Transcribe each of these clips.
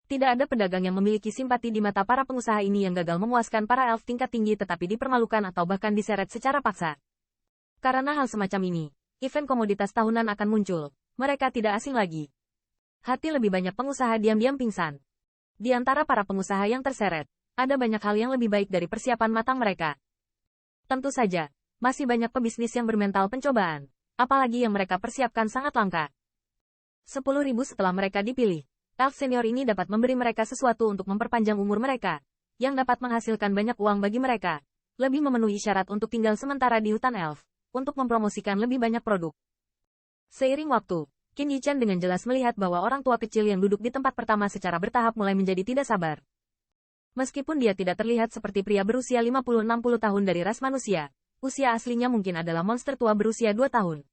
Tidak ada pedagang yang memiliki simpati di mata para pengusaha ini yang gagal memuaskan para elf tingkat tinggi tetapi dipermalukan atau bahkan diseret secara paksa. Karena hal semacam ini, event komoditas tahunan akan muncul. Mereka tidak asing lagi. Hati lebih banyak pengusaha diam-diam pingsan. Di antara para pengusaha yang terseret, ada banyak hal yang lebih baik dari persiapan matang mereka. Tentu saja, masih banyak pebisnis yang bermental pencobaan, apalagi yang mereka persiapkan sangat langka. 10.000 setelah mereka dipilih, elf senior ini dapat memberi mereka sesuatu untuk memperpanjang umur mereka, yang dapat menghasilkan banyak uang bagi mereka, lebih memenuhi syarat untuk tinggal sementara di hutan elf, untuk mempromosikan lebih banyak produk. Seiring waktu, Qin Yichan dengan jelas melihat bahwa orang tua kecil yang duduk di tempat pertama secara bertahap mulai menjadi tidak sabar. Meskipun dia tidak terlihat seperti pria berusia 50-60 tahun dari ras manusia, usia aslinya mungkin adalah monster tua berusia 2 tahun.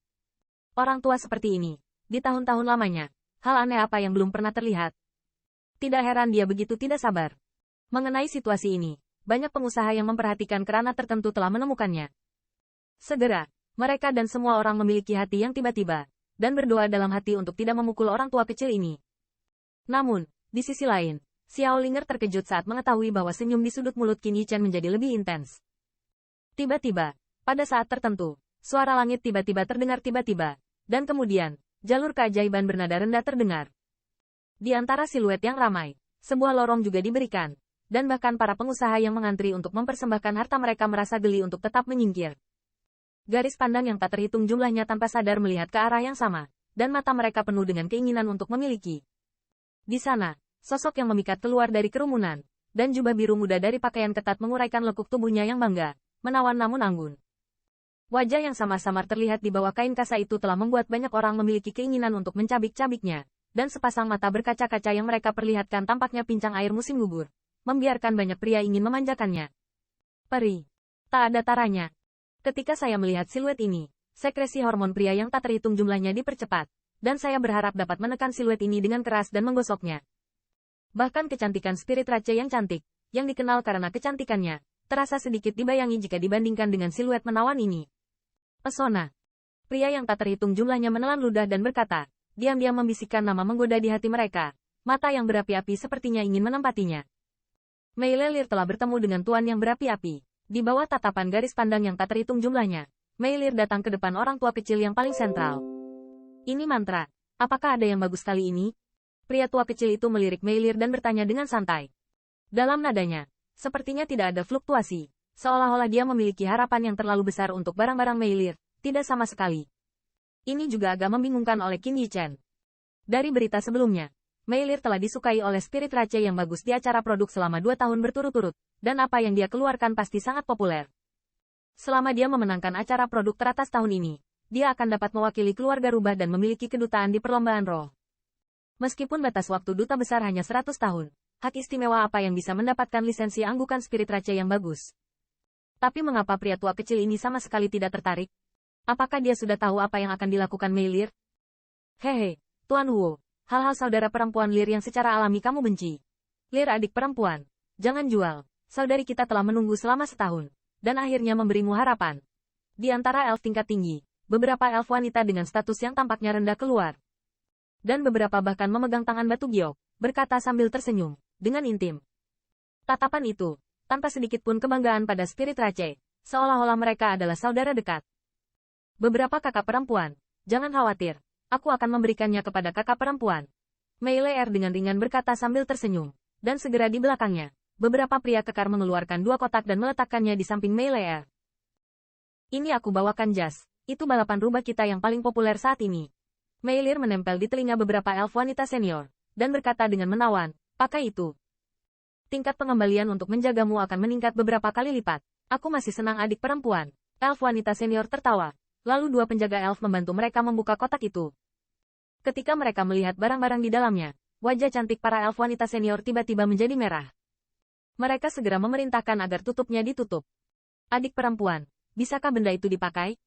Orang tua seperti ini, di tahun-tahun lamanya, hal aneh apa yang belum pernah terlihat? Tidak heran dia begitu tidak sabar. Mengenai situasi ini, banyak pengusaha yang memperhatikan kerana tertentu telah menemukannya. Segera, mereka dan semua orang memiliki hati yang tiba-tiba, dan berdoa dalam hati untuk tidak memukul orang tua kecil ini. Namun, di sisi lain, Xiao Linger terkejut saat mengetahui bahwa senyum di sudut mulut Qin Yichan menjadi lebih intens. Tiba-tiba, pada saat tertentu, suara langit tiba-tiba terdengar tiba-tiba, dan kemudian, jalur keajaiban bernada rendah terdengar. Di antara siluet yang ramai, sebuah lorong juga diberikan, dan bahkan para pengusaha yang mengantri untuk mempersembahkan harta mereka merasa geli untuk tetap menyingkir. Garis pandang yang tak terhitung jumlahnya tanpa sadar melihat ke arah yang sama, dan mata mereka penuh dengan keinginan untuk memiliki. Di sana, sosok yang memikat keluar dari kerumunan, dan jubah biru muda dari pakaian ketat menguraikan lekuk tubuhnya yang bangga, menawan namun anggun. Wajah yang samar-samar terlihat di bawah kain kasa itu telah membuat banyak orang memiliki keinginan untuk mencabik-cabiknya, dan sepasang mata berkaca-kaca yang mereka perlihatkan tampaknya pincang air musim gugur, membiarkan banyak pria ingin memanjakannya. Perih. Tak ada taranya. Ketika saya melihat siluet ini, sekresi hormon pria yang tak terhitung jumlahnya dipercepat, dan saya berharap dapat menekan siluet ini dengan keras dan menggosoknya. Bahkan kecantikan spirit Rache yang cantik, yang dikenal karena kecantikannya, terasa sedikit dibayangi jika dibandingkan dengan siluet menawan ini. Pesona. Pria yang tak terhitung jumlahnya menelan ludah dan berkata, diam-diam membisikkan nama menggoda di hati mereka, mata yang berapi-api sepertinya ingin menempatinya. Mei Lelir telah bertemu dengan tuan yang berapi-api. Di bawah tatapan garis pandang yang tak terhitung jumlahnya, Mei Lir datang ke depan orang tua kecil yang paling sentral. Ini mantra. Apakah ada yang bagus kali ini? Pria tua kecil itu melirik Mei Lir dan bertanya dengan santai. Dalam nadanya, sepertinya tidak ada fluktuasi. Seolah-olah dia memiliki harapan yang terlalu besar untuk barang-barang Mei Lir, tidak sama sekali. Ini juga agak membingungkan oleh Qin Yichan. Dari berita sebelumnya, Mei Lir telah disukai oleh spirit Rache yang bagus di acara produk selama 2 tahun berturut-turut, dan apa yang dia keluarkan pasti sangat populer. Selama dia memenangkan acara produk teratas tahun ini, dia akan dapat mewakili keluarga rubah dan memiliki kedutaan di perlombaan roh. Meskipun batas waktu duta besar hanya 100 tahun, hak istimewa apa yang bisa mendapatkan lisensi anggukan spirit Rache yang bagus? Tapi mengapa pria tua kecil ini sama sekali tidak tertarik? Apakah dia sudah tahu apa yang akan dilakukan Mei Lir? Hehe, Tuan Huo, hal-hal saudara perempuan Lir yang secara alami kamu benci. Lir adik perempuan, jangan jual, saudari kita telah menunggu selama setahun, dan akhirnya memberimu harapan. Di antara elf tingkat tinggi, beberapa elf wanita dengan status yang tampaknya rendah keluar. Dan beberapa bahkan memegang tangan batu giok, berkata sambil tersenyum, dengan intim. Tatapan itu, tanpa sedikit pun kebanggaan pada spirit Rache, seolah-olah mereka adalah saudara dekat. Beberapa kakak perempuan, jangan khawatir, aku akan memberikannya kepada kakak perempuan. Mei Leer dengan ringan berkata sambil tersenyum, dan segera di belakangnya, beberapa pria kekar mengeluarkan 2 kotak dan meletakkannya di samping Mei Leer. Ini aku bawakan jas, itu balapan rubah kita yang paling populer saat ini. Mei Leer menempel di telinga beberapa elf wanita senior, dan berkata dengan menawan, pakai itu. Tingkat pengembalian untuk menjagamu akan meningkat beberapa kali lipat. Aku masih senang adik perempuan. Elf wanita senior tertawa. Lalu 2 penjaga elf membantu mereka membuka kotak itu. Ketika mereka melihat barang-barang di dalamnya, wajah cantik para elf wanita senior tiba-tiba menjadi merah. Mereka segera memerintahkan agar tutupnya ditutup. Adik perempuan, bisakah benda itu dipakai?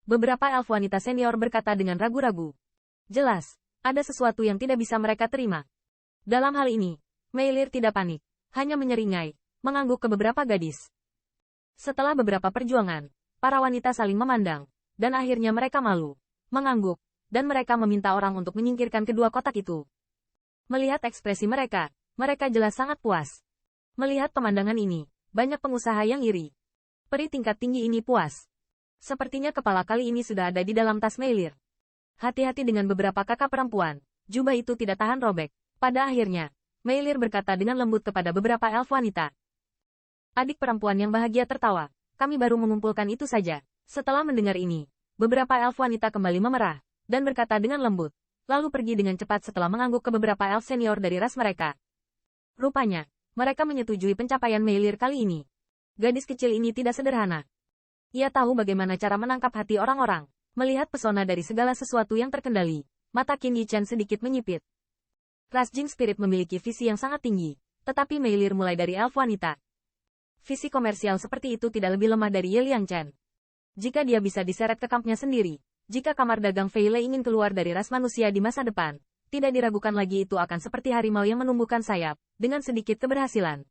Beberapa elf wanita senior berkata dengan ragu-ragu. Jelas, ada sesuatu yang tidak bisa mereka terima. Dalam hal ini, Mei Lir tidak panik. Hanya menyeringai, mengangguk ke beberapa gadis. Setelah beberapa perjuangan, para wanita saling memandang, dan akhirnya mereka malu, mengangguk, dan mereka meminta orang untuk menyingkirkan kedua kotak itu. Melihat ekspresi mereka, Mereka jelas sangat puas. Melihat pemandangan ini, banyak pengusaha yang iri. Peri tingkat tinggi ini puas. Sepertinya kepala kali ini sudah ada di dalam tas Meilir. Hati-hati dengan beberapa kakak perempuan. Jubah itu tidak tahan robek. Pada akhirnya, Meilir berkata dengan lembut kepada beberapa elf wanita. Adik perempuan yang bahagia tertawa. Kami baru mengumpulkan itu saja. Setelah mendengar ini, beberapa elf wanita kembali memerah, dan berkata dengan lembut, lalu pergi dengan cepat setelah mengangguk ke beberapa elf senior dari ras mereka. Rupanya, mereka menyetujui pencapaian Meilir kali ini. Gadis kecil ini tidak sederhana. Ia tahu bagaimana cara menangkap hati orang-orang. Melihat pesona dari segala sesuatu yang terkendali, mata Qin Yichan sedikit menyipit. Ras Jing Spirit memiliki visi yang sangat tinggi, tetapi Meilir mulai dari elf wanita. Visi komersial seperti itu tidak lebih lemah dari Ye Liangchen. Jika dia bisa diseret ke kampnya sendiri, jika kamar dagang Fei Lei ingin keluar dari ras manusia di masa depan, tidak diragukan lagi itu akan seperti harimau yang menumbuhkan sayap, dengan sedikit keberhasilan.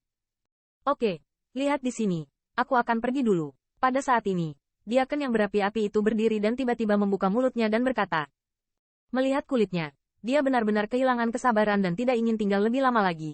Oke, lihat di sini, aku akan pergi dulu. Pada saat ini, Diaken yang berapi-api itu berdiri dan tiba-tiba membuka mulutnya dan berkata. Melihat kulitnya, dia benar-benar kehilangan kesabaran dan tidak ingin tinggal lebih lama lagi.